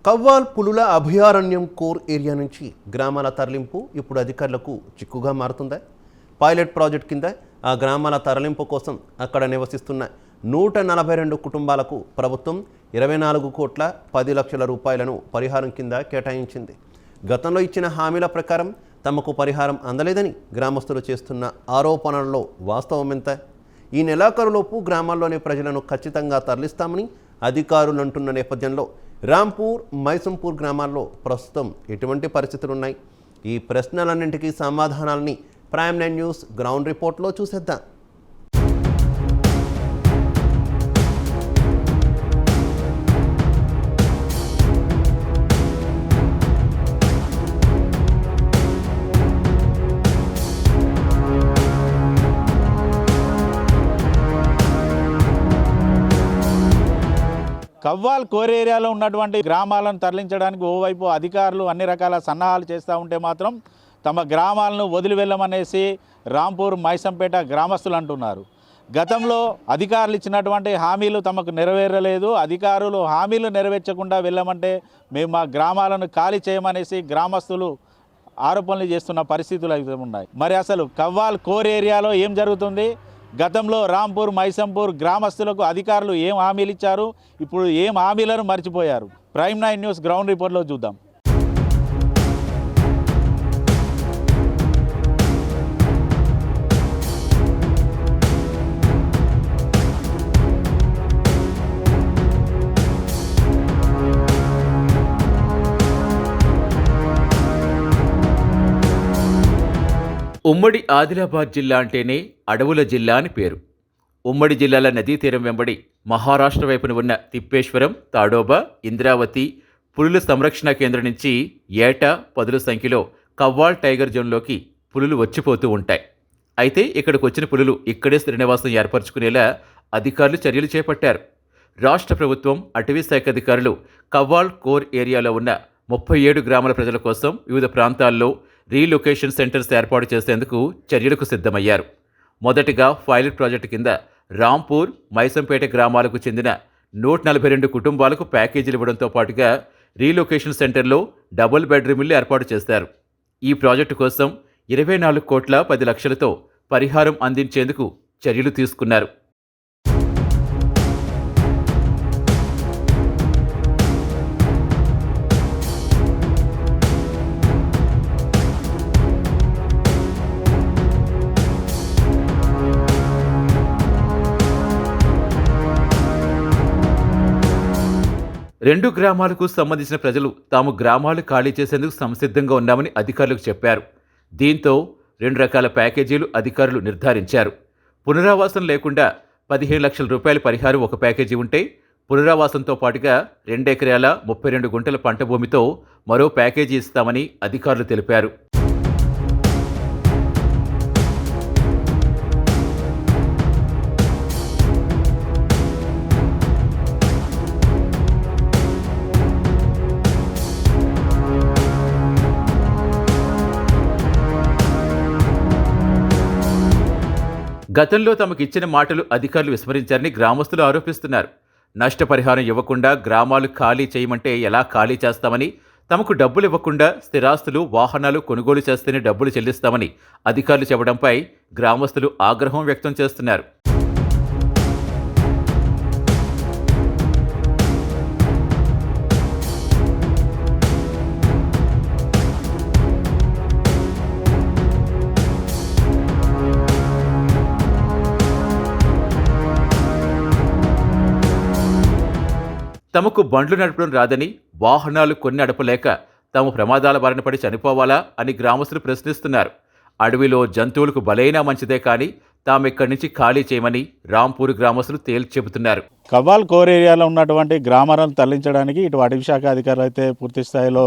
కవ్వాల్ పులుల అభయారణ్యం core area నుంచి గ్రామాల తరలింపు ఇప్పుడు అధికారులకు చిక్కుగా మారుతుందా? పైలట్ ప్రాజెక్ట్ కింద ఆ గ్రామాల తరలింపు కోసం అక్కడ నివసిస్తున్న 142 కుటుంబాలకు ప్రభుత్వం 24 కోట్ల 10 లక్షల రూపాయలను పరిహారం కింద కేటాయించింది. గతంలో ఇచ్చిన హామీల ప్రకారం తమకు పరిహారం అందలేదని గ్రామస్తులు చేస్తున్న ఆరోపణల్లో వాస్తవం ఎంత? ఈ నెలాఖరులోపు గ్రామాల్లోని ప్రజలను ఖచ్చితంగా తరలిస్తామని అధికారులు అంటున్న నేపథ్యంలో రాంపూర్, మైసంపూర్ గ్రామాల్లో ప్రస్తుతం ఎటువంటి పరిస్థితులున్నాయి? ఈ ప్రశ్నలన్నింటికీ సమాధానాలని ప్రైమ్ 9 న్యూస్ గ్రౌండ్ రిపోర్ట్లో చూసేద్దాం. కవ్వాల్ కోర్ ఏరియాలో ఉన్నటువంటి గ్రామాలను తరలించడానికి ఓవైపు అధికారులు అన్ని రకాల సన్నాహాలు చేస్తూ ఉంటే మాత్రం తమ గ్రామాలను వదిలి వెళ్ళమనేసి రాంపూర్, మైసంపేట గ్రామస్తులు అంటున్నారు. గతంలో అధికారులు ఇచ్చినటువంటి హామీలు తమకు నెరవేరలేదు, అధికారులు హామీలు నెరవేర్చకుండా వెళ్ళమంటే మేము మా గ్రామాలను ఖాళీ చేయమనేసి గ్రామస్తులు ఆరోపణలు చేస్తున్న పరిస్థితులు అయితే ఉన్నాయి. మరి అసలు కవ్వాల్ కోర్ ఏరియాలో ఏం జరుగుతుంది? గతంలో రాంపూర్, మైసంపూర్ గ్రామస్తులకు అధికారులు ఏం హామీలు ఇచ్చారు, ఇప్పుడు ఏం హామీలను మర్చిపోయారు? ప్రైమ్ 9 న్యూస్ గ్రౌండ్ రిపోర్ట్లో చూద్దాం. ఉమ్మడి ఆదిలాబాద్ జిల్లా అంటేనే అడవుల జిల్లా అని పేరు. ఉమ్మడి జిల్లాల నదీ తీరం వెంబడి మహారాష్ట్ర వైపున ఉన్న తిప్పేశ్వరం, తాడోబా, ఇంద్రావతి పులుల సంరక్షణ కేంద్రం నుంచి ఏటా పదుల సంఖ్యలో కవ్వాల్ టైగర్ జోన్లోకి పులులు వచ్చిపోతూ ఉంటాయి. అయితే ఇక్కడికి వచ్చిన పులులు ఇక్కడే శ్రీనివాసం ఏర్పరచుకునేలా అధికారులు చర్యలు చేపట్టారు. రాష్ట్ర ప్రభుత్వం, అటవీ శాఖ అధికారులు కవ్వాల్ కోర్ ఏరియాలో ఉన్న 37 గ్రామాల ప్రజల కోసం వివిధ ప్రాంతాల్లో రీలొకేషన్ సెంటర్స్ ఏర్పాటు చేసేందుకు చర్యలకు సిద్ధమయ్యారు. మొదటిగా పైలట్ ప్రాజెక్టు కింద రాంపూర్, మైసంపేట గ్రామాలకు చెందిన 142 కుటుంబాలకు ప్యాకేజీలు ఇవ్వడంతో పాటుగా రీలొకేషన్ సెంటర్లో డబుల్ బెడ్రూమ్లు ఏర్పాటు చేశారు. ఈ ప్రాజెక్టు కోసం 24 కోట్ల 10 లక్షలతో పరిహారం అందించేందుకు చర్యలు తీసుకున్నారు. రెండు గ్రామాలకు సంబంధించిన ప్రజలు తాము గ్రామాలు ఖాళీ చేసేందుకు సంసిద్ధంగా ఉన్నామని అధికారులకు చెప్పారు. దీంతో 2 రకాల ప్యాకేజీలు అధికారులు నిర్ధారించారు. పునరావాసం లేకుండా 15 లక్షల రూపాయల పరిహారం ఒక ప్యాకేజీ ఉంటే, పునరావాసంతో పాటుగా 2 ఎకరాల 32 గుంటల పంట భూమితో మరో ప్యాకేజీ ఇస్తామని అధికారులు తెలిపారు. గతంలో తమకిచ్చిన మాటలు అధికారులు విస్మరించారని గ్రామస్తులు ఆరోపిస్తున్నారు. నష్టపరిహారం ఇవ్వకుండా గ్రామాలు ఖాళీ చేయమంటే ఎలా ఖాళీ చేస్తామని, తమకు డబ్బులు ఇవ్వకుండా స్థిరాస్తులు, వాహనాలు కొనుగోలు చేస్తేనే డబ్బులు చెల్లిస్తామని అధికారులు చెప్పడంపై గ్రామస్తులు ఆగ్రహం వ్యక్తం చేస్తున్నారు. తమకు బండ్లు నడపడం రాదని, వాహనాలు కొన్ని నడపలేక తాము ప్రమాదాల బారిన పడి చనిపోవాలా అని గ్రామస్తులు ప్రశ్నిస్తున్నారు. అడవిలో జంతువులకు బలైనా మంచిదే కానీ తాము ఇక్కడి నుంచి ఖాళీ చేయమని రాంపూర్ గ్రామస్తులు తేల్చి చెబుతున్నారు. కవ్వాల్ కోర్ ఏరియాలో ఉన్నటువంటి గ్రామాలను తరలించడానికి ఇటు అటవీ శాఖ అధికారులు అయితే పూర్తి స్థాయిలో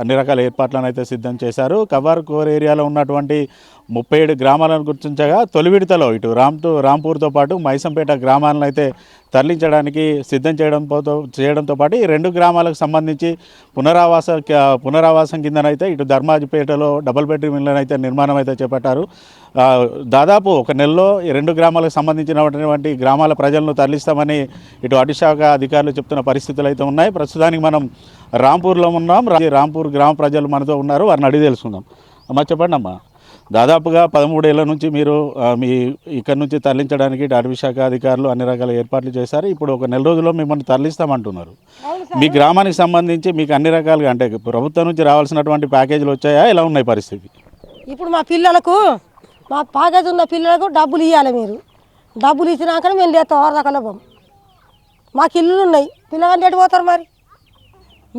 అన్ని రకాల ఏర్పాట్లను అయితే సిద్ధం చేశారు. కవ్వాల్ కోర్ ఏరియాలో ఉన్నటువంటి 37 గ్రామాలను గుర్తించగా తొలి విడతలో ఇటు రాంపూర్తో పాటు మైసంపేట గ్రామాలను అయితే తరలించడానికి సిద్ధం చేయడంతో పాటు ఈ 2 గ్రామాలకు సంబంధించి పునరావాసం కిందనైతే ఇటు ధర్మాజిపేటలో డబుల్ బెడ్రూమ్ ఇళ్లను అయితే నిర్మాణం అయితే చేపట్టారు. దాదాపు దాదాపు ఒక నెలలో ఈ 2 గ్రామాలకు సంబంధించినటువంటి గ్రామాల ప్రజలను తరలిస్తామని ఇటు అటుశాఖ అధికారులు చెప్తున్న పరిస్థితులు అయితే ఉన్నాయి. ప్రస్తుతానికి మనం రాంపూర్లో ఉన్నాం. రాంపూర్ గ్రామ ప్రజలు మనతో ఉన్నారు, వారిని అడిగి తెలుసుకుందాం. అమ్మ చెప్పండి అమ్మా, దాదాపుగా 13 ఏళ్ల నుంచి మీరు మీ ఇక్కడి నుంచి తరలించడానికి ఇటు అటవీ శాఖ అధికారులు అన్ని రకాల ఏర్పాట్లు చేశారు. ఇప్పుడు ఒక నెల రోజుల్లో మిమ్మల్ని తరలిస్తామంటున్నారు. మీ గ్రామానికి సంబంధించి మీకు అన్ని రకాలుగా అంటే ప్రభుత్వం నుంచి రావాల్సినటువంటి ప్యాకేజీలు వచ్చాయా? ఎలా ఉన్నాయి పరిస్థితి? ఇప్పుడు మా పిల్లలకు మా ప్యాకేజ్ ఉన్న పిల్లలకు డబ్బులు ఇవ్వాలి. మీరు డబ్బులు ఇచ్చినాకనే మేము లేస్తాం. వారదాకా పోం. మాకు ఇల్లులు ఉన్నాయి, పిల్లగాని ఎటు పోతారు మరి?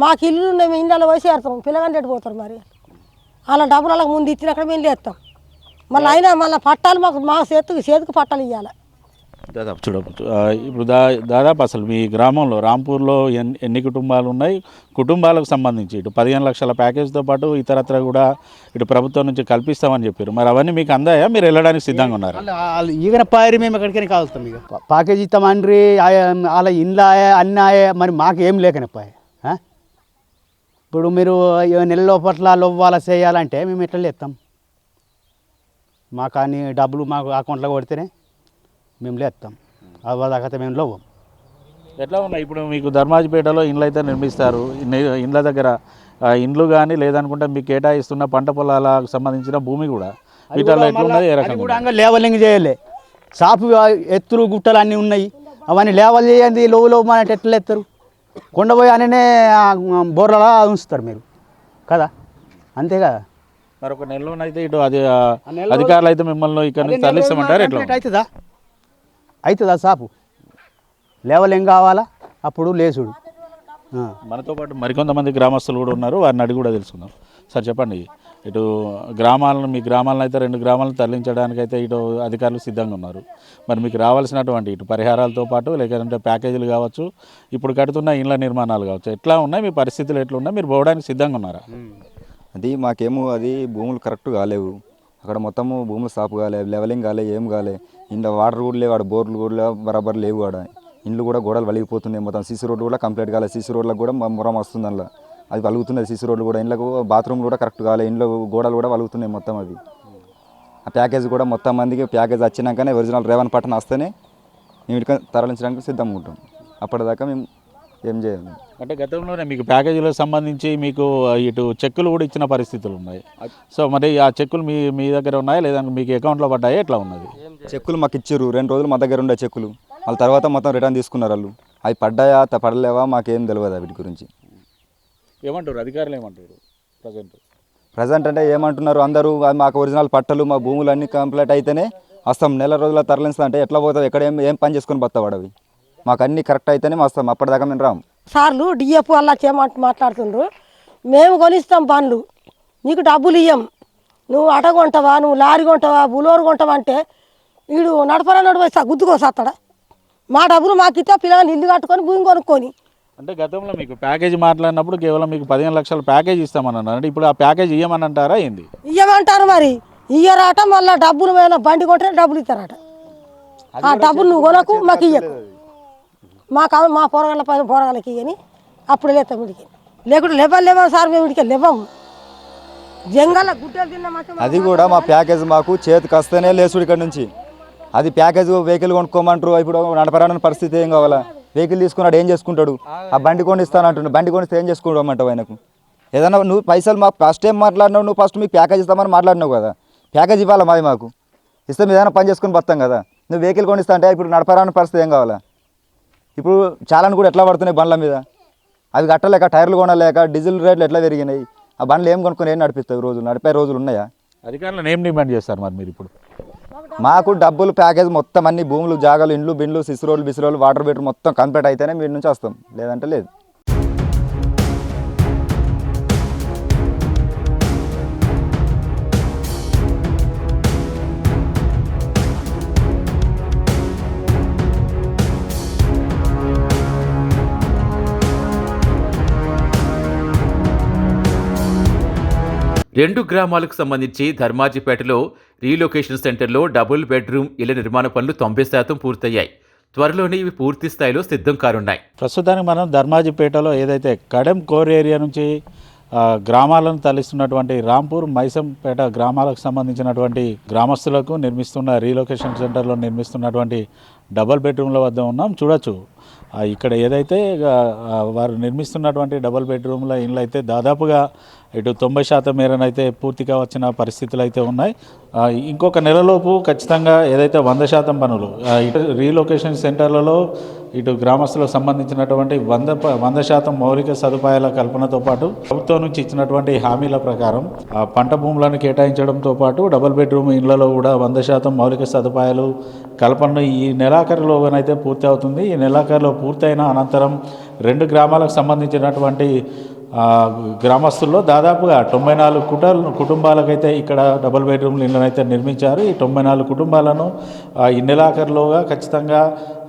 మాకు ఇల్లులు ఉన్నాయి, మేము ఇంట్లో పోయి చేరుతాం. పిల్లగాని ఎటు పోతారు మరి? అలా డబ్బులు వాళ్ళకి ముందు ఇచ్చినాక మేము లేస్తాం. మళ్ళీ అయినా మళ్ళీ పట్టాలు మా చేతికి పట్టాలు ఇవ్వాలి. దాదాపు ఇప్పుడు దాదాపు అసలు మీ గ్రామంలో రాంపూర్లో ఎన్ని కుటుంబాలు ఉన్నాయి? కుటుంబాలకు సంబంధించి ఇటు 15 లక్షల ప్యాకేజ్తో పాటు ఇతరత్ర కూడా ఇటు ప్రభుత్వం నుంచి కల్పిస్తామని చెప్పారు. మరి అవన్నీ మీకు అందాయా? మీరు వెళ్ళడానికి సిద్ధంగా ఉన్నారు? వాళ్ళు ఈగన పారి మేము ఎక్కడికైనా కాలుస్తాం. ఇక ప్యాకేజ్ ఇస్తామండ్రి, వాళ్ళ ఇండ్లు అన్నీ మరి మాకు ఏం లేకనప్పాయి. ఇప్పుడు మీరు నెల లోపట్ల లొవ్వాల చేయాలంటే మేము ఎట్లా లేస్తాం? మాకు అన్ని డబ్బులు మాకు అకౌంట్లో కొడితేనే మేము లేస్తాం. అవ్వదాకైతే మేము లోవం. ఎట్లా ఉన్నాయి ఇప్పుడు మీకు ధర్మాజిపేటలో ఇండ్లు అయితే నిర్మిస్తారు. ఇండ్ల దగ్గర ఇండ్లు కానీ లేదనుకుంటే మీకు కేటాయిస్తున్న పంట పొలాలకు సంబంధించిన భూమి కూడా వీటిలో ఎట్లున్నది? ఏ రకంగా కూడా లేవలింగ్ చేయలే. సాపు ఎత్తులు గుట్టలు అన్నీ ఉన్నాయి. అవన్నీ లేవల్ చేయండి. లోవు మన ఎట్లా ఎత్తారు? కొండపోయి అనే బోర్రలా ఉంచుతారు మీరు కదా, అంతే కదా. మరొక నెలలోనైతే ఇటు అధికారులు అయితే మిమ్మల్ని ఇక్కడ నుంచి తరలిస్తామంటారు. ఎట్లా అవుతుందా? సాపు లేవల్ ఏం కావాలా అప్పుడు లేచుడు. మనతో పాటు మరికొంతమంది గ్రామస్తులు కూడా ఉన్నారు, వారిని అడిగి కూడా తెలుసుకుందాం. సార్ చెప్పండి, ఇటు మీ గ్రామాలను అయితే 2 గ్రామాలను తరలించడానికి అయితే ఇటు అధికారులు సిద్ధంగా ఉన్నారు. మరి మీకు రావాల్సినటువంటి ఇటు పరిహారాలతో పాటు లేదంటే ప్యాకేజీలు కావచ్చు, ఇప్పుడు కడుతున్న ఇండ్ల నిర్మాణాలు కావచ్చు, ఎట్లా ఉన్నాయి? మీ పరిస్థితులు ఎట్లున్నాయి? మీరు పోవడానికి సిద్ధంగా ఉన్నారా? అది మాకేమో అది భూములు కరెక్ట్ కాలేవు. అక్కడ మొత్తము భూములు సాపు కాలే, లెవలింగ్ కాలే, ఏం కాలే. ఇంట్లో వాటర్ కూడా లేవు, ఆడ బోర్లు కూడా బరాబర్ లేవు. ఆడ ఇండ్లు కూడా గోడలు వలిగిపోతున్నాయి. మొత్తం సీసీ రోడ్డు కూడా కంప్లీట్ కాలేదు. సీసీ రోడ్లకు కూడా మురం వస్తుంది. అందులో అది వలుగుతున్నది. సీసీ రోడ్లు కూడా ఇండ్లకు బాత్రూమ్ కూడా కరెక్ట్ కాలే. ఇంట్లో గోడలు కూడా వలుగుతున్నాయి మొత్తం. అది ఆ ప్యాకేజ్ కూడా మొత్తం మందికి ప్యాకేజ్ వచ్చినాకనే ఒరిజినల్ రేవన్ పట్టణ వస్తేనే మేము తరలించడానికి సిద్ధంగా ఉంటాం. అప్పటిదాకా మేము ఏం చేయాలి అంటే గతంలోనే మీకు ప్యాకేజీలకు సంబంధించి మీకు ఇటు చెక్కులు కూడా ఇచ్చిన పరిస్థితులు ఉన్నాయి. సో మరి ఆ చెక్కులు మీ దగ్గర ఉన్నాయా లేదా మీకు అకౌంట్లో పడ్డాయా? ఎట్లా ఉన్నది? చెక్కులు మాకు ఇచ్చారు. 2 రోజులు మా దగ్గర ఉండే చెక్కులు. వాళ్ళ తర్వాత మొత్తం రిటర్న్ తీసుకున్నారు వాళ్ళు. అవి పడ్డాయా పడలేవా మాకేం తెలియదు వీటి గురించి. ఏమంటారు అధికారులు? ఏమంటారు ప్రజెంట్ అంటే ఏమంటున్నారు అందరూ? మాకు ఒరిజినల్ పట్టలు మా భూములు అన్నీ కంప్లీట్ అయితేనే వస్తాం. నెల రోజుల తరలిస్తా అంటే ఎట్లా పోతావు? ఎక్కడ ఏం పని చేసుకొని బతావాడు? అవి మాకు అన్నీ కరెక్ట్ అయితేనే వస్తాం. అప్పటిదాకా మేము రాము. సార్లు డిఎఫ్ అలా మాట్లాడుతుండ్రు. మేము కొనిస్తాం బండ్లు, నీకు డబ్బులు ఇయ్యం. నువ్వు అట కొంటావా, నువ్వు లారీ కొంటావా, బులోరు కొంటావా అంటే వీడు నడపరా గుద్దుకోసత్తాడా? మా డబ్బులు మాకు ఇస్తే పిల్లల్ని ఇల్లు కట్టుకొని భూమి కొనుక్కొని. అంటే గతంలో మీకు ప్యాకేజీ మాట్లాడినప్పుడు కేవలం మీకు 15 లక్షల ప్యాకేజ్ ఇస్తామని అన్నారు. అంటే ఇప్పుడు ఆ ప్యాకేజ్ ఇవ్వమని అంటారా? ఏంది ఇవ్వమంటారు మరి? ఇయ్యరాట. మళ్ళీ డబ్బులు ఏమైనా బండి కొంటే డబ్బులు ఇస్తారట. ఆ డబ్బులు నువ్వు కొనకు, మాకు ఇయ్యకు. మా పోరగాళ్ళకి ఇయ్యని అప్పుడు లేస్తాం. వీడికి లేకుంటే లేవా సార్? మేము వీడికి లేవాము. జంగల్ గుడ్డలు తిన్నామంటే అది కూడా మా ప్యాకేజ్ మాకు చేతికి వస్తేనే లేచుడు ఇక్కడ నుంచి. అది ప్యాకేజ్ వెహికల్ కొనుక్కోమంటారు. ఇప్పుడు నడపరాని పరిస్థితి ఏం కావాలా? వెహికల్ తీసుకున్నాడు ఏం చేసుకుంటాడు? ఆ బండి కొనిస్తానంటున్నాడు. బండి కొనిస్తే ఏం చేసుకోమంటావు ఆయనకు? ఏదన్నా నువ్వు పైసలు మా ఫస్ట్ టైం మాట్లాడినావు, నువ్వు ఫస్ట్ మీకు ప్యాకేజ్ ఇస్తామని మాట్లాడినావు కదా. ప్యాకేజ్ ఇవ్వాలా మాకు? ఇస్తే ఏదైనా పని చేసుకొని బతాం కదా. నువ్వు వెహికల్ కొనిస్తా అంటే ఇప్పుడు నడపరాని పరిస్థితి ఏం కావాలా? ఇప్పుడు చాలాను కూడా ఎట్లా పడుతున్నాయి బండ్ల మీద. అవి కట్టలేక, టైర్లు కొనలేక, డీజిల్ రేట్లు ఎట్లా పెరిగినాయి. ఆ బండ్లు ఏం కొనుక్కొని ఏం నడిపిస్తావు? రోజులు నడిపే రోజులు ఉన్నాయా? అధికారులను ఏం డిమాండ్ చేస్తారు మరి మీరు ఇప్పుడు? మాకు డబ్బులు ప్యాకేజ్ మొత్తం అన్ని భూములు, జాగాలు, ఇండ్లు, బిండ్లు, సిసిరోలు, బిసిరోలు, వాటర్ బీటర్ మొత్తం కంప్లీట్ అయితేనే వీటి నుంచి వస్తాం, లేదంటే లేదు. రెండు గ్రామాలకు సంబంధించి ధర్మాజిపేటలో రీలొకేషన్ సెంటర్లో డబుల్ బెడ్రూమ్ ఇళ్ల నిర్మాణ పనులు 90% పూర్తయ్యాయి. త్వరలోనే ఇవి పూర్తి స్థాయిలో సిద్ధం కానున్నాయి. ప్రస్తుతానికి మనం ధర్మాజిపేటలో ఏదైతే కడెం కోర్ ఏరియా నుంచి గ్రామాలను తరలిస్తున్నటువంటి రాంపూర్ మైసంపేట గ్రామాలకు సంబంధించినటువంటి గ్రామస్తులకు నిర్మిస్తున్న రీలొకేషన్ సెంటర్లో నిర్మిస్తున్నటువంటి డబల్ బెడ్రూమ్ల వద్ద ఉన్నాం. చూడొచ్చు ఇక్కడ ఏదైతే వారు నిర్మిస్తున్నటువంటి డబల్ బెడ్రూమ్ల ఇండ్లు అయితే దాదాపుగా ఇటు 90% మేరనైతే పూర్తిగా వచ్చిన పరిస్థితులు అయితే ఉన్నాయి. ఇంకొక నెలలోపు ఖచ్చితంగా ఏదైతే 100% పనులు ఇటు రీలొకేషన్ సెంటర్లలో ఇటు గ్రామస్తులకు సంబంధించినటువంటి 100% మౌలిక సదుపాయాల కల్పనతో పాటు ప్రభుత్వం నుంచి ఇచ్చినటువంటి హామీల ప్రకారం పంట భూములను కేటాయించడంతో పాటు డబుల్ బెడ్రూమ్ ఇళ్లలో కూడా 100% మౌలిక సదుపాయాలు కల్పన ఈ నెలాఖరులోనైతే పూర్తి అవుతుంది. ఈ నెలాఖరులో పూర్తయిన అనంతరం 2 గ్రామాలకు సంబంధించినటువంటి గ్రామస్తుల్లో దాదాపుగా 94 కుటుంబాలకైతే ఇక్కడ డబుల్ బెడ్రూమ్ ఇళ్ళను అయితే నిర్మించారు. ఈ 94 కుటుంబాలను ఈ నెలాఖరులోగా ఖచ్చితంగా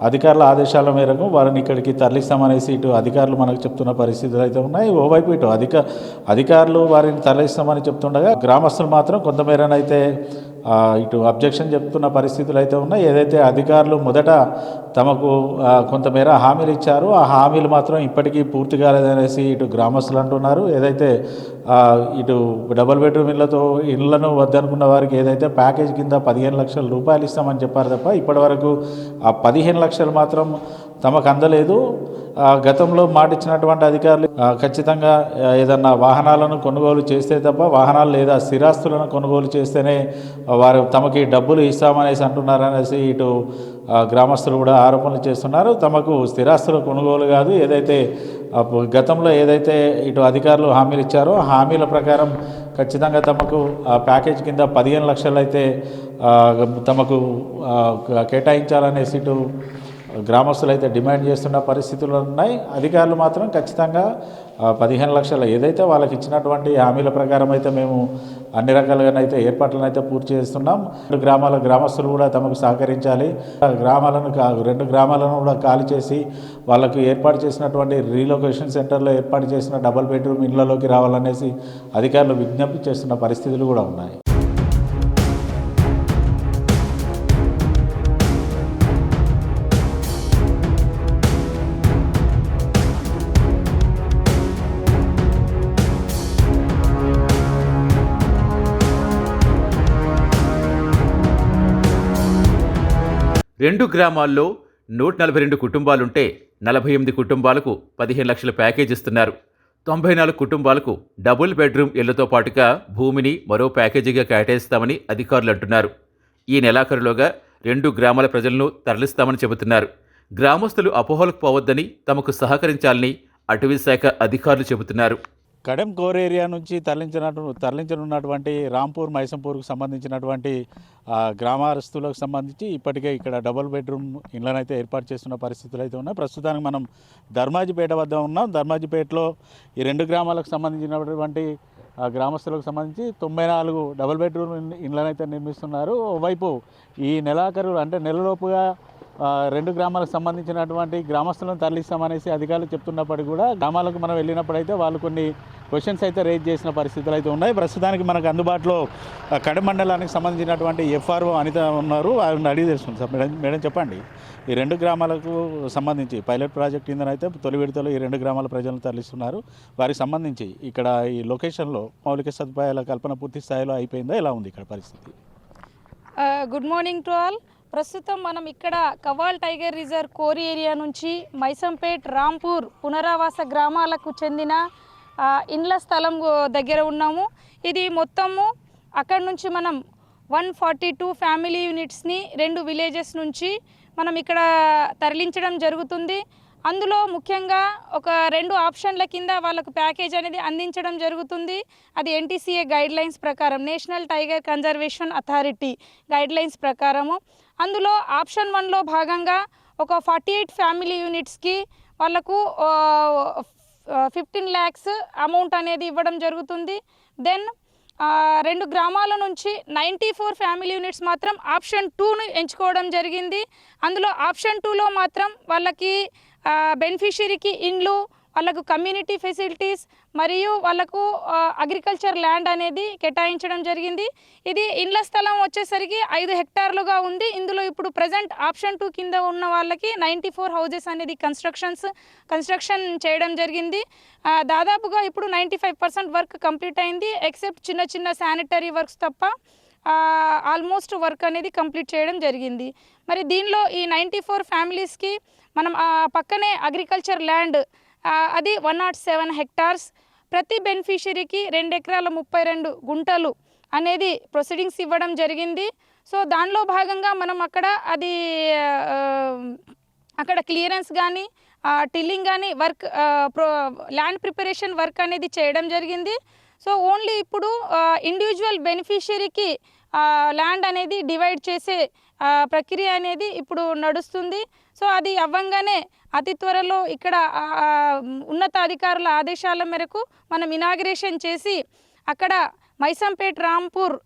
అధికారుల ఆదేశాల మేరకు వారిని ఇక్కడికి తరలిస్తామనేసి ఇటు అధికారులు మనకు చెప్తున్న పరిస్థితులు అయితే ఉన్నాయి. ఓవైపు ఇటు అధికారులు వారిని తరలిస్తామని చెప్తుండగా గ్రామస్తులు మాత్రం కొంతమేరనైతే ఇటు అబ్జెక్షన్ చెప్తున్న పరిస్థితులు అయితే ఉన్నాయి. ఏదైతే అధికారులు మొదట తమకు కొంతమేర హామీలు ఇచ్చారో ఆ హామీలు మాత్రం ఇప్పటికీ పూర్తి కాలేదనేసి ఇటు గ్రామస్తులు అంటున్నారు. ఏదైతే ఇటు డబుల్ బెడ్రూమ్ ఇళ్లను వద్దనుకున్న వారికి ఏదైతే ప్యాకేజ్ కింద 15 లక్షల రూపాయలు ఇస్తామని చెప్పారు తప్ప ఇప్పటి వరకు ఆ 15 లక్షలు మాత్రం తమకు అందలేదు. గతంలో మాటిచ్చినటువంటి అధికారులు ఖచ్చితంగా ఏదన్నా వాహనాలను కొనుగోలు చేస్తే తప్ప వాహనాలు లేదా స్థిరాస్తులను కొనుగోలు చేస్తేనే వారు తమకి డబ్బులు ఇస్తామనేసి అంటున్నారనేసి ఇటు గ్రామస్తులు కూడా ఆరోపణలు చేస్తున్నారు. తమకు స్థిరాస్తుల కొనుగోలు కాదు, ఏదైతే గతంలో ఏదైతే ఇటు అధికారులు హామీలు ఇచ్చారో హామీల ప్రకారం ఖచ్చితంగా తమకు ప్యాకేజ్ కింద 15 లక్షలు అయితే తమకు కేటాయించాలనేసి ఇటు గ్రామస్తులు అయితే డిమాండ్ చేస్తున్న పరిస్థితులు ఉన్నాయి. అధికారులు మాత్రం ఖచ్చితంగా 15 లక్షలు ఏదైతే వాళ్ళకి ఇచ్చినటువంటి హామీల ప్రకారం అయితే మేము అన్ని రకాలుగానైతే ఏర్పాట్లను అయితే పూర్తి చేస్తున్నాం. 2 గ్రామస్తులు కూడా తమకు సహకరించాలి. 2 గ్రామాలను కూడా ఖాళీ చేసి వాళ్ళకు ఏర్పాటు చేసినటువంటి రీలొకేషన్ సెంటర్లో ఏర్పాటు చేసిన డబుల్ బెడ్రూమ్ ఇళ్లలోకి రావాలనేసి అధికారులు విజ్ఞప్తి చేస్తున్న పరిస్థితులు కూడా ఉన్నాయి. రెండు గ్రామాల్లో 142 కుటుంబాలుంటే 48 కుటుంబాలకు 15 లక్షల ప్యాకేజ్ ఇస్తున్నారు. 94 కుటుంబాలకు డబుల్ బెడ్రూమ్ ఇళ్లతో పాటుగా భూమిని మరో ప్యాకేజీగా కేటాయిస్తామని అధికారులు అంటున్నారు. ఈ నెలాఖరులోగా 2 గ్రామాల ప్రజలను తరలిస్తామని చెబుతున్నారు. గ్రామస్తులు అపోహలకు పోవద్దని తమకు సహకరించాలని అటవీ శాఖ అధికారులు చెబుతున్నారు. కడెం కోర్ ఏరియా నుంచి తరలించనున్నటువంటి రాంపూర్ మైసంపూర్కు సంబంధించినటువంటి గ్రామస్తులకు సంబంధించి ఇప్పటికే ఇక్కడ డబుల్ బెడ్రూమ్ ఇళ్లనైతే ఏర్పాటు చేస్తున్న పరిస్థితులు అయితే ఉన్నాయి. ప్రస్తుతానికి మనం ధర్మాజిపేట వద్ద ఉన్నాం. ధర్మాజిపేటలో ఈ 2 గ్రామాలకు సంబంధించినటువంటి గ్రామస్తులకు సంబంధించి 94 డబుల్ బెడ్రూమ్ ఇళ్లనైతే నిర్మిస్తున్నారు. ఓవైపు ఈ నెలాఖరు అంటే నెలలోపుగా 2 గ్రామాలకు సంబంధించినటువంటి గ్రామస్తులను తరలిస్తామనేసి అధికారులు చెప్తున్నప్పటికీ కూడా గ్రామాలకు మనం వెళ్ళినప్పుడైతే వాళ్ళు కొన్ని క్వశ్చన్స్ అయితే రేజ్ చేసిన పరిస్థితులు అయితే ఉన్నాయి. ప్రస్తుతానికి మనకు అందుబాటులో కడెం మండలానికి సంబంధించినటువంటి FRO అనిత ఉన్నారు. వారిని అడిగి తెలుస్తుంది. సార్ మేడం చెప్పండి, ఈ 2 గ్రామాలకు సంబంధించి పైలట్ ప్రాజెక్ట్ కిందనైతే తొలి విడతలో ఈ 2 గ్రామాల ప్రజలను తరలిస్తున్నారు. వారికి సంబంధించి ఇక్కడ ఈ లొకేషన్లో మౌలిక సదుపాయాల కల్పన పూర్తి స్థాయిలో అయిపోయిందా, ఎలా ఉంది ఇక్కడ పరిస్థితి? Good morning to all. ప్రస్తుతం మనం ఇక్కడ Kawal tiger reserve core area నుంచి మైసంపేట్, రాంపూర్ పునరావాస గ్రామాలకు చెందిన ఇండ్ల స్థలం దగ్గర ఉన్నాము. ఇది మొత్తము అక్కడ నుంచి మనం 142 ఫ్యామిలీ యూనిట్స్ని 2 విలేజెస్ నుంచి మనం ఇక్కడ తరలించడం జరుగుతుంది. అందులో ముఖ్యంగా ఒక 2 ఆప్షన్ల కింద వాళ్ళకు ప్యాకేజ్ అనేది అందించడం జరుగుతుంది. అది NTCA గైడ్లైన్స్ ప్రకారం, national tiger conservation authority guidelines ప్రకారము. అందులో ఆప్షన్ 1లో భాగంగా ఒక 48 ఫ్యామిలీ యూనిట్స్కి వాళ్ళకు 15 lakhs అమౌంట్ అనేది ఇవ్వడం జరుగుతుంది. దెన్ 2 గ్రామాల నుంచి 94 ఫ్యామిలీ యూనిట్స్ మాత్రం ఆప్షన్ 2ను ఎంచుకోవడం జరిగింది. అందులో ఆప్షన్ 2లో మాత్రం వాళ్ళకి బెనిఫిషరీకి ఇండ్లు, వాళ్ళకు కమ్యూనిటీ ఫెసిలిటీస్ మరియు వాళ్ళకు అగ్రికల్చర్ ల్యాండ్ అనేది కేటాయించడం జరిగింది. ఇది ఇండ్ల స్థలం వచ్చేసరికి 5 హెక్టార్లుగా ఉంది. ఇందులో ఇప్పుడు ప్రజెంట్ ఆప్షన్ 2 కింద ఉన్న వాళ్ళకి 94 హౌజెస్ అనేది కన్స్ట్రక్షన్ చేయడం జరిగింది. దాదాపుగా ఇప్పుడు 95% వర్క్ కంప్లీట్ అయింది. ఎక్సెప్ట్ చిన్న చిన్న శానిటరీ వర్క్స్ తప్ప ఆల్మోస్ట్ వర్క్ అనేది కంప్లీట్ చేయడం జరిగింది. మరి దీనిలో ఈ 94 ఫ్యామిలీస్కి మనం పక్కనే అగ్రికల్చర్ ల్యాండ్ అది 107 హెక్టార్స్, ప్రతి బెనిఫిషరీకి 2 ఎకరాల 32 గుంటలు అనేది ప్రొసీడింగ్స్ ఇవ్వడం జరిగింది. సో దానిలో భాగంగా మనం అక్కడ క్లియరెన్స్ కానీ టిల్లింగ్ కానీ వర్క్ ల్యాండ్ ప్రిపరేషన్ వర్క్ అనేది చేయడం జరిగింది. సో ఓన్లీ ఇప్పుడు ఇండివిజువల్ బెనిఫిషరీకి ల్యాండ్ అనేది డివైడ్ చేసే ప్రక్రియ అనేది ఇప్పుడు నడుస్తుంది. సో అది అవ్వంగానే అతి త్వరలో ఇక్కడ ఉన్నతాధికారుల ఆదేశాల మేరకు మనం ఇనాగ్రేషన్ చేసి అక్కడ మైసంపేట్ రాంపూర్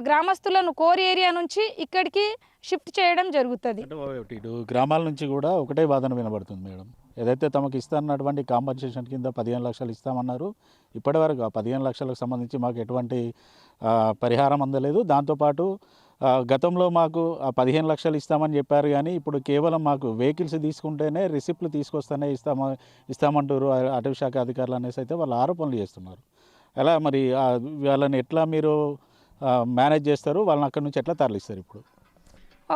గ్రామస్తులను కోర్ ఏరియా నుంచి ఇక్కడికి షిఫ్ట్ చేయడం జరుగుతుంది. అంటే ఇటు గ్రామాల నుంచి కూడా ఒకటే వాదన వినబడుతుంది మేడం. ఏదైతే తమకు ఇస్తున్నటువంటి కాంపన్సేషన్ కింద 15 లక్షలు ఇస్తామన్నారు, ఇప్పటివరకు ఆ 15 లక్షలకు సంబంధించి మాకు ఎటువంటి పరిహారం అందలేదు. దాంతోపాటు గతంలో మాకు 15 లక్షలు ఇస్తామని చెప్పారు, కానీ ఇప్పుడు కేవలం మాకు వెహికల్స్ తీసుకుంటేనే రిసిప్ట్లు తీసుకొస్తేనే ఇస్తామంటారు అటవీ శాఖ అధికారులు అనేసి అయితే వాళ్ళు ఆరోపణలు చేస్తున్నారు. ఎలా మరి వాళ్ళని ఎట్లా మీరు మేనేజ్ చేస్తారు, వాళ్ళని అక్కడి నుంచి ఎట్లా తరలిస్తారు ఇప్పుడు?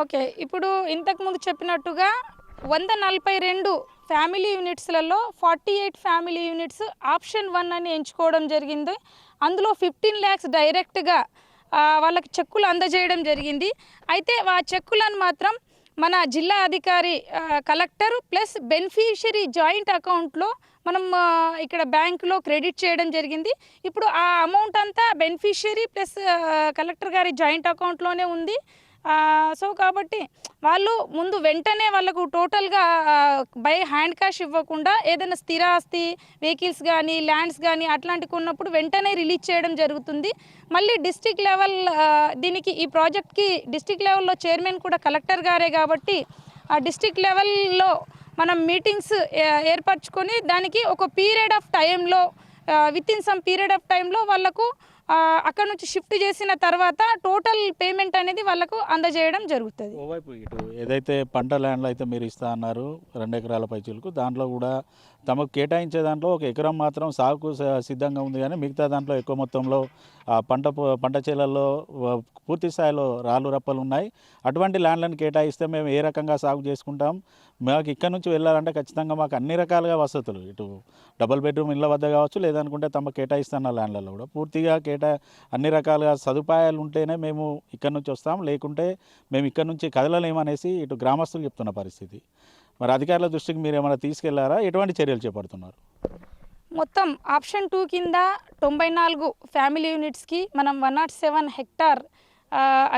ఓకే, ఇప్పుడు ఇంతకుముందు చెప్పినట్టుగా 142 ఫ్యామిలీ యూనిట్స్లలో 48 ఫ్యామిలీ యూనిట్స్ ఆప్షన్ 1 అని ఎంచుకోవడం జరిగింది. అందులో 15 lakhs డైరెక్ట్గా వాళ్ళకి చెక్కులు అందజేయడం జరిగింది. అయితే ఆ చెక్కులను మాత్రం మన జిల్లా అధికారి కలెక్టర్ ప్లస్ బెనిఫిషరీ జాయింట్ అకౌంట్లో మనం ఇక్కడ బ్యాంకులో క్రెడిట్ చేయడం జరిగింది. ఇప్పుడు ఆ అమౌంట్ అంతా బెనిఫిషరీ ప్లస్ కలెక్టర్ గారి జాయింట్ అకౌంట్లోనే ఉంది. సో కాబట్టి వాళ్ళు ముందు వెంటనే వాళ్ళకు టోటల్గా బై హ్యాండ్ క్యాష్ ఇవ్వకుండా ఏదైనా స్థిరాస్తి వెహికల్స్ కానీ ల్యాండ్స్ కానీ అట్లాంటివి ఉన్నప్పుడు వెంటనే రిలీజ్ చేయడం జరుగుతుంది. మళ్ళీ డిస్ట్రిక్ట్ లెవెల్ దీనికి ఈ ప్రాజెక్ట్కి డిస్ట్రిక్ట్ లెవెల్లో చైర్మన్ కూడా కలెక్టర్ గారే కాబట్టి ఆ డిస్ట్రిక్ట్ లెవెల్లో మనం మీటింగ్స్ ఏర్పరచుకొని దానికి ఒక పీరియడ్ ఆఫ్ టైంలో వితిన్ సమ్ పీరియడ్ ఆఫ్ టైంలో వాళ్ళకు అక్కడ నుంచి షిఫ్ట్ చేసిన తర్వాత టోటల్ పేమెంట్ అనేది వాళ్ళకు అందజేయడం జరుగుతుంది. ఓవైపు ఇటు ఏదైతే పంట ల్యాండ్లో అయితే మీరు ఇస్తా అన్నారు 2 ఎకరాల పైచీలకు, దాంట్లో కూడా తమకు కేటాయించే దాంట్లో 1 ఎకరం మాత్రం సాగుకు సిద్ధంగా ఉంది, కానీ మిగతా దాంట్లో ఎక్కువ మొత్తంలో పంట చేలల్లో పూర్తి స్థాయిలో రాళ్ళు రప్పలు ఉన్నాయి. అటువంటి ల్యాండ్లను కేటాయిస్తే మేము ఏ రకంగా సాగు చేసుకుంటాం? మాకు ఇక్కడ నుంచి వెళ్ళాలంటే ఖచ్చితంగా మాకు అన్ని రకాలుగా వసతులు, ఇటు డబుల్ బెడ్రూమ్ ఇళ్ళ వద్ద కావచ్చు, లేదనుకుంటే తమ కేటాయిస్తున్న ల్యాండ్లలో కూడా పూర్తిగా అన్ని రకాలుగా సదుపాయాలు ఉంటేనే మేము ఇక్కడ నుంచి వస్తాం, లేకుంటే మేము ఇక్కడ నుంచి కదలలేమనేసి ఇటు గ్రామస్తులు చెప్తున్న పరిస్థితి. మరి అధికారుల దృష్టికి మీరు ఏమైనా తీసుకెళ్లారా? ఎటువంటి చర్యలు చేపడుతున్నారు? మొత్తం ఆప్షన్ 2 కింద 94 ఫ్యామిలీ యూనిట్స్కి మనం 107 హెక్టార్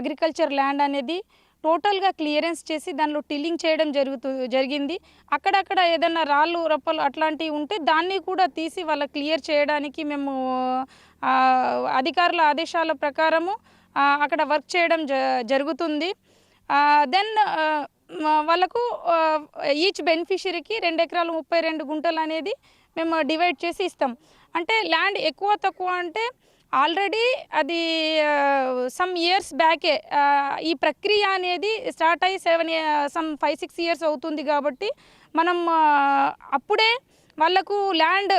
అగ్రికల్చర్ ల్యాండ్ అనేది టోటల్గా క్లియరెన్స్ చేసి దానిలో టిల్లింగ్ చేయడం జరిగింది. అక్కడక్కడ ఏదైనా రాళ్ళు రప్పలు అట్లాంటివి ఉంటే దాన్ని కూడా తీసి వాళ్ళ క్లియర్ చేయడానికి మేము అధికారుల ఆదేశాల ప్రకారము అక్కడ వర్క్ చేయడం జరుగుతుంది. దెన్ వాళ్ళకు ఈచ్ బెనిఫిషరీకి 2 ఎకరాలు 32 గుంటలు అనేది మేము డివైడ్ చేసి ఇస్తాం. అంటే ల్యాండ్ ఎక్కువ తక్కువ అంటే ఆల్రెడీ అది సమ్ ఇయర్స్ బ్యాకే ఈ ప్రక్రియ అనేది స్టార్ట్ అయ్యి 5-6 ఇయర్స్ అవుతుంది. కాబట్టి మనం అప్పుడే వాళ్ళకు ల్యాండ్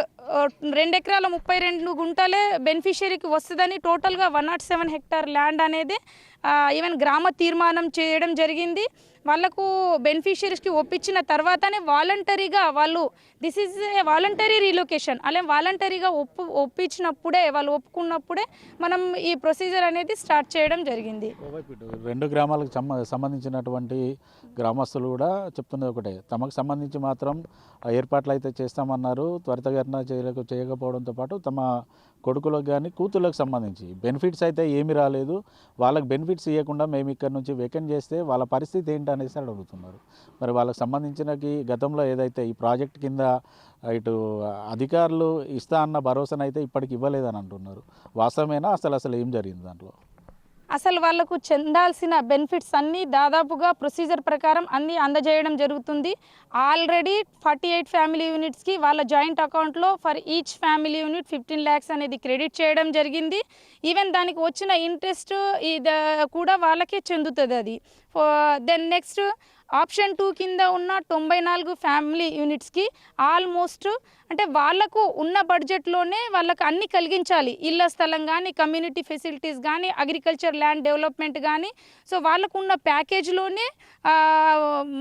2 ఎకరాల 32 గుంటలే బెనిఫిషరీకి వస్తుందని టోటల్గా 107 హెక్టార్ ల్యాండ్ అనేది ఈవెన్ గ్రామ తీర్మానం చేయడం జరిగింది. వాళ్ళకు బెనిఫిషరీస్కి ఒప్పించిన తర్వాతనే వాలంటరీగా వాళ్ళు this is a voluntary relocation అలా వాలంటరీగా ఒప్పించినప్పుడే వాళ్ళు ఒప్పుకున్నప్పుడే మనం ఈ ప్రొసీజర్ అనేది స్టార్ట్ చేయడం జరిగింది. 2 గ్రామాలకు సంబంధించినటువంటి గ్రామస్తులు కూడా చెప్తున్నది ఒకటే, తమకు సంబంధించి మాత్రం ఏర్పాట్లు అయితే చేస్తామన్నారు, త్వరితగతిన చేయకపోవడంతో పాటు తమ కొడుకులకు కానీ కూతుళ్ళకు సంబంధించి బెనిఫిట్స్ అయితే ఏమీ రాలేదు, వాళ్ళకి బెనిఫిట్స్ ఇవ్వకుండా మేము ఇక్కడ నుంచి వేకెంట్ చేస్తే వాళ్ళ పరిస్థితి ఏంటి అనేసి అడుగుతున్నారు. మరి వాళ్ళకి సంబంధించినకి గతంలో ఏదైతే ఈ ప్రాజెక్ట్ కింద ఇటు అధికారులు ఇస్తా అన్న భరోసానైతే ఇప్పటికి ఇవ్వలేదని అంటున్నారు. వాస్తవమేనా? అసలు ఏం జరిగింది దాంట్లో? అసలు వాళ్ళకు చెందాల్సిన బెనిఫిట్స్ అన్నీ దాదాపుగా ప్రొసీజర్ ప్రకారం అన్నీ అందజేయడం జరుగుతుంది. ఆల్రెడీ 48 ఫ్యామిలీ యూనిట్స్కి వాళ్ళ జాయింట్ అకౌంట్లో for each family unit 15 lakhs అనేది క్రెడిట్ చేయడం జరిగింది. ఈవెన్ దానికి వచ్చిన ఇంట్రెస్ట్ ఇది కూడా వాళ్ళకే చెందుతుంది అది. దెన్ నెక్స్ట్ ఆప్షన్ 2 కింద ఉన్న 94 ఫ్యామిలీ యూనిట్స్కి ఆల్మోస్ట్ అంటే వాళ్ళకు ఉన్న బడ్జెట్లోనే వాళ్ళకు అన్నీ కలిగించాలి. ఇళ్ళ స్థలం కానీ, కమ్యూనిటీ ఫెసిలిటీస్ కానీ, అగ్రికల్చర్ ల్యాండ్ డెవలప్మెంట్ కానీ. సో వాళ్ళకు ఉన్న ప్యాకేజ్లోనే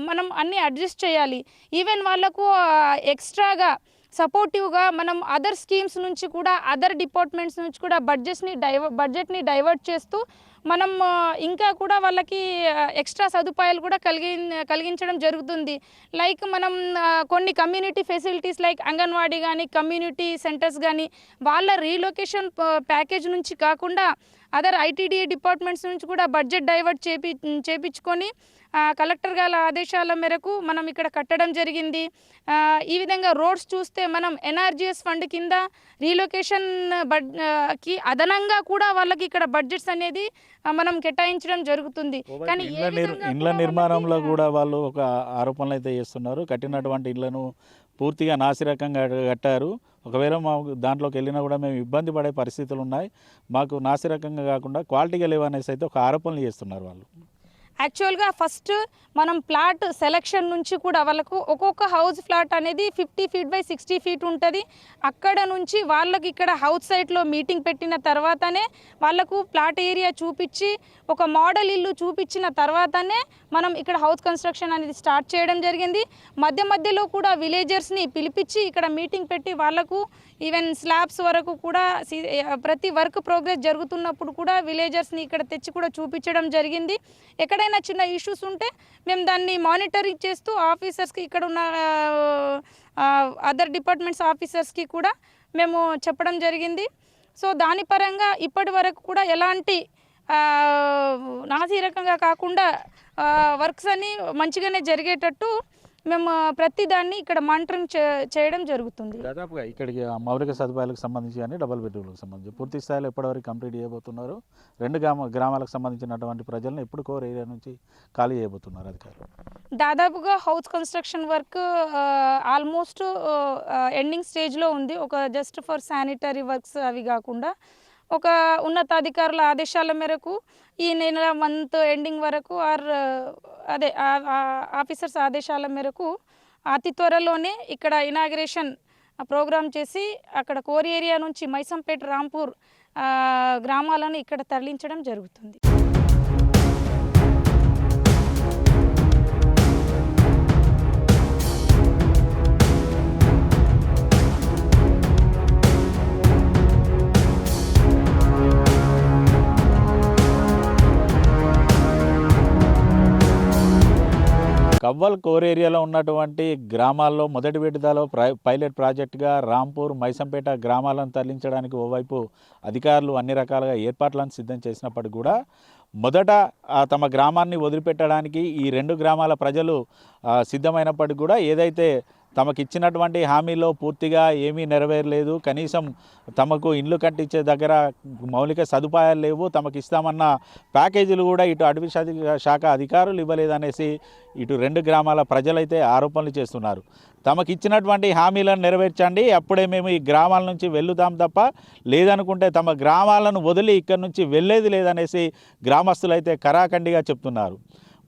మనం అన్నీ అడ్జస్ట్ చేయాలి. ఈవెన్ వాళ్ళకు ఎక్స్ట్రాగా సపోర్టివ్గా మనం అదర్ స్కీమ్స్ నుంచి కూడా, అదర్ డిపార్ట్మెంట్స్ నుంచి కూడా బడ్జెట్ని డైవర్ట్ చేస్తూ మనం ఇంకా కూడా వాళ్ళకి ఎక్స్ట్రా సదుపాయాలు కూడా కలిగించడం జరుగుతుంది. లైక్ మనం కొన్ని కమ్యూనిటీ ఫెసిలిటీస్ లైక్ అంగన్వాడీ కానీ, కమ్యూనిటీ సెంటర్స్ కానీ వాళ్ళ రీలొకేషన్ ప్యాకేజ్ నుంచి కాకుండా అదర్ ఐటీడీఏ డిపార్ట్మెంట్స్ నుంచి కూడా బడ్జెట్ డైవర్ట్ చేపించుకొని కలెక్టర్ గారి ఆదేశాల మేరకు మనం ఇక్కడ కట్టడం జరిగింది. ఈ విధంగా రోడ్స్ చూస్తే మనం ఎన్ఆర్జీఎస్ ఫండ్ కింద రీలొకేషన్ కి అదనంగా కూడా వాళ్ళకి ఇక్కడ బడ్జెట్స్ అనేది మనం కేటాయించడం జరుగుతుంది. కానీ ఇండ్ల నిర్మాణంలో కూడా వాళ్ళు ఒక ఆరోపణలు అయితే చేస్తున్నారు. కట్టినటువంటి ఇళ్లను పూర్తిగా నాసిరకంగా కట్టారు. ఒకవేళ మాకు దాంట్లోకి వెళ్ళినా కూడా మేము ఇబ్బంది పడే పరిస్థితులు ఉన్నాయి, మాకు నాసిరకంగా కాకుండా క్వాలిటీగా లేవనేసి అయితే ఒక ఆరోపణలు చేస్తున్నారు వాళ్ళు. యాక్చువల్గా ఫస్ట్ మనం ప్లాట్ సెలెక్షన్ నుంచి కూడా వాళ్ళకు ఒక్కొక్క హౌస్ ఫ్లాట్ అనేది 50 feet by 60 feet ఉంటుంది. అక్కడ నుంచి వాళ్ళకి ఇక్కడ హౌస్ సైట్లో మీటింగ్ పెట్టిన తర్వాతనే వాళ్ళకు ప్లాట్ ఏరియా చూపించి ఒక మోడల్ ఇల్లు చూపించిన తర్వాతనే మనం ఇక్కడ హౌస్ కన్స్ట్రక్షన్ అనేది స్టార్ట్ చేయడం జరిగింది. మధ్యలో కూడా విలేజర్స్ని పిలిపించి ఇక్కడ మీటింగ్ పెట్టి వాళ్ళకు ఈవెన్ స్లాబ్స్ వరకు కూడా ప్రతి వర్క్ ప్రోగ్రెస్ జరుగుతున్నప్పుడు కూడా విలేజర్స్ని ఇక్కడ తెచ్చి కూడా చూపించడం జరిగింది. ఎక్కడైనా చిన్న ఇష్యూస్ ఉంటే మేము దాన్ని మానిటరింగ్ చేస్తూ ఆఫీసర్స్కి, ఇక్కడ ఉన్న అదర్ డిపార్ట్మెంట్స్ ఆఫీసర్స్కి కూడా మేము చెప్పడం జరిగింది. సో దాని పరంగా ఇప్పటి వరకు కూడా ఎలాంటి నాసిరకంగా కాకుండా వర్క్స్ అన్నీ మంచిగానే జరిగేటట్టు మేము ప్రతి దాన్ని ఇక్కడ మానిటరింగ్ చేయడం జరుగుతుంది. దాదాపుగా ఇక్కడికి మౌలిక సదుపాయాలకు సంబంధించి కానీ డబుల్ బెడ్రూమ్లకు సంబంధించి పూర్తి స్థాయిలో ఎప్పటివరకు కంప్లీట్ చేయబోతున్నారు? 2 గ్రామాలకు సంబంధించినటువంటి ప్రజలను ఎప్పుడు కోర్ ఏరియా నుంచి ఖాళీ చేయబోతున్నారు అధికారులు? దాదాపుగా house construction work almost ending స్టేజ్లో ఉంది. ఒక జస్ట్ ఫర్ శానిటరీ వర్క్స్ అవి కాకుండా ఒక ఉన్నతాధికారుల ఆదేశాల మేరకు ఈ నెల మంత్ ఎండింగ్ వరకు అదే ఆఫీసర్స్ ఆదేశాల మేరకు అతి త్వరలోనే ఇక్కడ ఇనాగ్రేషన్ ప్రోగ్రామ్ చేసి అక్కడ కోర్ ఏరియా నుంచి మైసంపేట్, రాంపూర్ గ్రామాలను ఇక్కడ తరలించడం జరుగుతుంది. కవ్వల్ కోర్ ఏరియాలో ఉన్నటువంటి గ్రామాల్లో మొదటి విడతలో పైలట్ ప్రాజెక్టుగా రాంపూర్, మైసంపేట గ్రామాలను తరలించడానికి ఓవైపు అధికారులు అన్ని రకాలుగా ఏర్పాట్లను సిద్ధం చేసినప్పటికీ కూడా మొదట తమ గ్రామాన్ని వదిలిపెట్టడానికి ఈ 2 గ్రామాల ప్రజలు సిద్ధమైనప్పటికీ కూడా ఏదైతే తమకిచ్చినటువంటి హామీలో పూర్తిగా ఏమీ నెరవేరలేదు, కనీసం తమకు ఇండ్లు కట్టించే దగ్గర మౌలిక సదుపాయాలు లేవు, తమకు ఇస్తామన్న ప్యాకేజీలు కూడా ఇటు అటవీ శాఖ అధికారులు ఇవ్వలేదనేసి ఇటు 2 గ్రామాల ప్రజలైతే ఆరోపణలు చేస్తున్నారు. తమకు ఇచ్చినటువంటి హామీలను నెరవేర్చండి, అప్పుడే మేము ఈ గ్రామాల నుంచి వెళ్ళుతాం తప్ప, లేదనుకుంటే తమ గ్రామాలను వదిలి ఇక్కడి నుంచి వెళ్ళేది లేదనేసి గ్రామస్తులు అయితే కరాఖండిగా చెప్తున్నారు.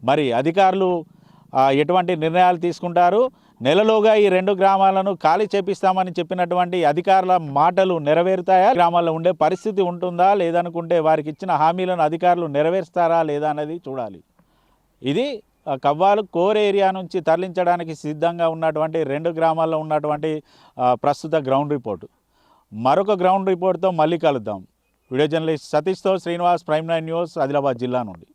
మరి అధికారులు ఎటువంటి నిర్ణయాలు తీసుకుంటారు? నెలలోగా ఈ 2 గ్రామాలను ఖాళీ చేపిస్తామని చెప్పినటువంటి అధికారుల మాటలు నెరవేరుతాయా? గ్రామాల్లో ఉండే పరిస్థితి ఉంటుందా? లేదనుకుంటే వారికి ఇచ్చిన హామీలను అధికారులు నెరవేరుస్తారా లేదా అనేది చూడాలి. ఇది కవ్వాలు కోర్ ఏరియా నుంచి తరలించడానికి సిద్ధంగా ఉన్నటువంటి 2 గ్రామాల్లో ఉన్నటువంటి ప్రస్తుత గ్రౌండ్ రిపోర్టు. మరొక గ్రౌండ్ రిపోర్ట్తో మళ్ళీ కలుద్దాం. వీడియో జర్నలిస్ట్ సతీష్తో శ్రీనివాస్, ప్రైమ్ 9 న్యూస్, ఆదిలాబాద్ జిల్లా నుండి.